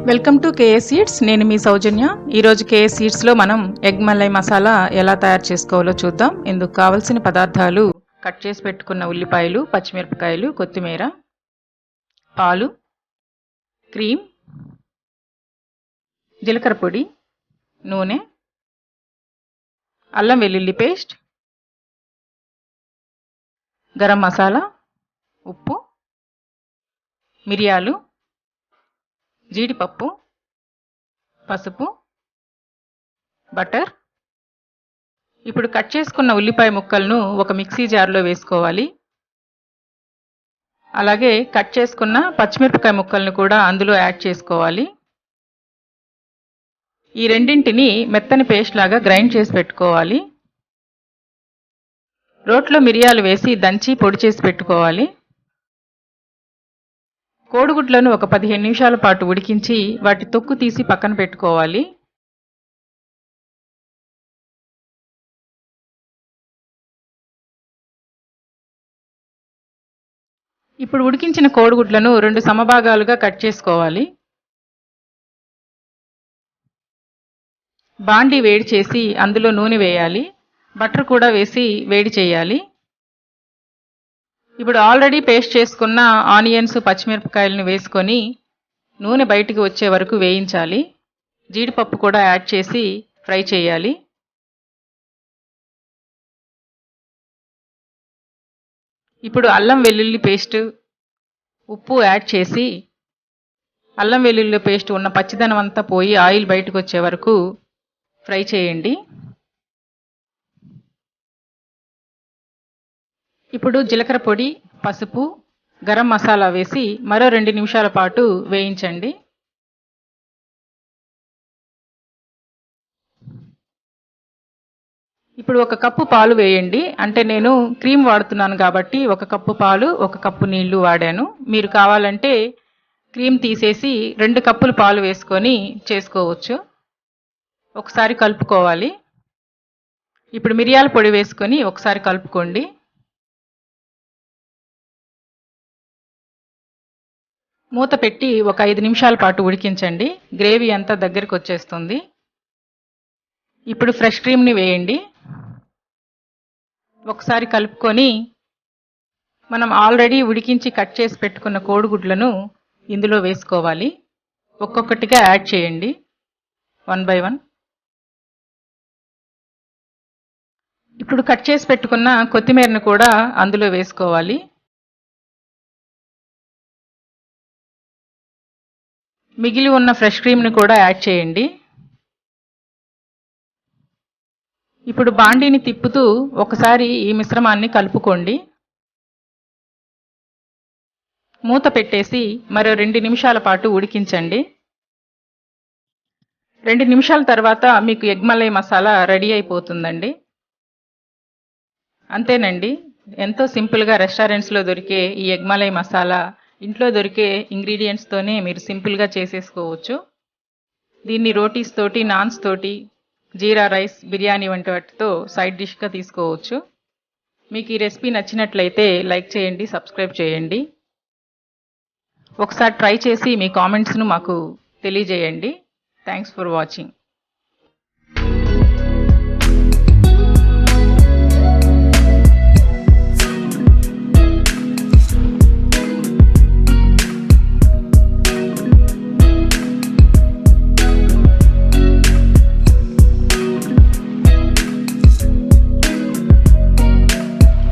Welcome to KS seeds. నేను మీ సౌజన్య. ఈరోజు KS సీడ్స్లో మనం ఎగ్ మలై మసాలా ఎలా తయారు చేసుకోవాలో చూద్దాం. ఇందుకు కావలసిన పదార్థాలు: కట్ చేసి పెట్టుకున్న ఉల్లిపాయలు, పచ్చిమిరపకాయలు, కొత్తిమీర, పాలు, క్రీమ్, జీలకర్ర పొడి, నూనె, అల్లం వెల్లుల్లి పేస్ట్, గరం మసాలా, ఉప్పు, మిరియాలు, జీడిపప్పు, పసుపు, బటర్. ఇప్పుడు కట్ చేసుకున్న ఉల్లిపాయ ముక్కలను ఒక మిక్సీ జార్లో వేసుకోవాలి. అలాగే కట్ చేసుకున్న పచ్చిమిరపకాయ ముక్కలను కూడా అందులో యాడ్ చేసుకోవాలి. ఈ రెండింటిని మెత్తని పేస్ట్ లాగా గ్రైండ్ చేసి పెట్టుకోవాలి. రోట్లో మిరియాలు వేసి దంచి పొడి చేసి పెట్టుకోవాలి. కోడిగుడ్లను ఒక 15 నిమిషాల పాటు ఉడికించి వాటి తొక్కు తీసి పక్కన పెట్టుకోవాలి. ఇప్పుడు ఉడికించిన కోడిగుడ్లను 2 సమభాగాలుగా కట్ చేసుకోవాలి. బాండీ వేడి చేసి అందులో నూనె వేయాలి. బటర్ కూడా వేసి వేడి చేయాలి. ఇప్పుడు ఆల్రెడీ పేస్ట్ చేసుకున్న ఆనియన్స్, పచ్చిమిరపకాయలను వేసుకొని నూనె బయటికి వచ్చే వరకు వేయించాలి. జీడిపప్పు కూడా యాడ్ చేసి ఫ్రై చేయాలి. ఇప్పుడు అల్లం వెల్లుల్లి పేస్ట్, ఉప్పు యాడ్ చేసి అల్లం వెల్లుల్లి పేస్ట్ ఉన్న పచ్చిదనం అంతా పోయి ఆయిల్ బయటకు వచ్చే వరకు ఫ్రై చేయండి. ఇప్పుడు జీలకర్ర పొడి, పసుపు, గరం మసాలా వేసి మరో 2 నిమిషాల పాటు వేయించండి. ఇప్పుడు 1 కప్పు పాలు వేయండి. అంటే నేను క్రీమ్ వాడుతున్నాను కాబట్టి 1 కప్పు పాలు, 1 కప్పు నీళ్లు వాడాను. మీరు కావాలంటే క్రీమ్ తీసేసి 2 కప్పులు పాలు వేసుకొని చేసుకోవచ్చు. ఒకసారి కలుపుకోవాలి. ఇప్పుడు మిరియాల పొడి వేసుకొని ఒకసారి కలుపుకోండి. మూత పెట్టి ఒక 5 నిమిషాల పాటు ఉడికించండి. గ్రేవీ అంతా దగ్గరికి వచ్చేస్తుంది. ఇప్పుడు ఫ్రెష్ క్రీమ్ని వేయండి. ఒకసారి కలుపుకొని మనం ఆల్రెడీ ఉడికించి కట్ చేసి పెట్టుకున్న కోడిగుడ్లను ఇందులో వేసుకోవాలి. ఒక్కొక్కటిగా యాడ్ చేయండి, 1 by 1. ఇప్పుడు కట్ చేసి పెట్టుకున్న కొత్తిమీరను కూడా అందులో వేసుకోవాలి. మిగిలి ఉన్న ఫ్రెష్ క్రీమ్ని కూడా యాడ్ చేయండి. ఇప్పుడు బాండీని తిప్పుతూ ఒకసారి ఈ మిశ్రమాన్ని కలుపుకోండి. మూత పెట్టేసి మరో 2 నిమిషాల పాటు ఉడికించండి. 2 నిమిషాల తర్వాత మీకు ఎగ్ మలై మసాలా రెడీ అయిపోతుందండి. అంతేనండి, ఎంతో సింపుల్గా రెస్టారెంట్స్లో దొరికే ఈ ఎగ్ మలై మసాలా ఇంట్లో దొరికే ఇంగ్రీడియంట్స్తోనే మీరు సింపుల్గా చేసేసుకోవచ్చు. దీన్ని రోటీస్ తోటి, నాన్స్ తోటి, జీరా రైస్, బిర్యానీ వంటి వాటితో సైడ్ డిష్గా తీసుకోవచ్చు. మీకు ఈ రెసిపీ నచ్చినట్లయితే లైక్ చేయండి, సబ్స్క్రైబ్ చేయండి. ఒకసారి ట్రై చేసి మీ కామెంట్స్ను మాకు తెలియజేయండి. Thanks for watching.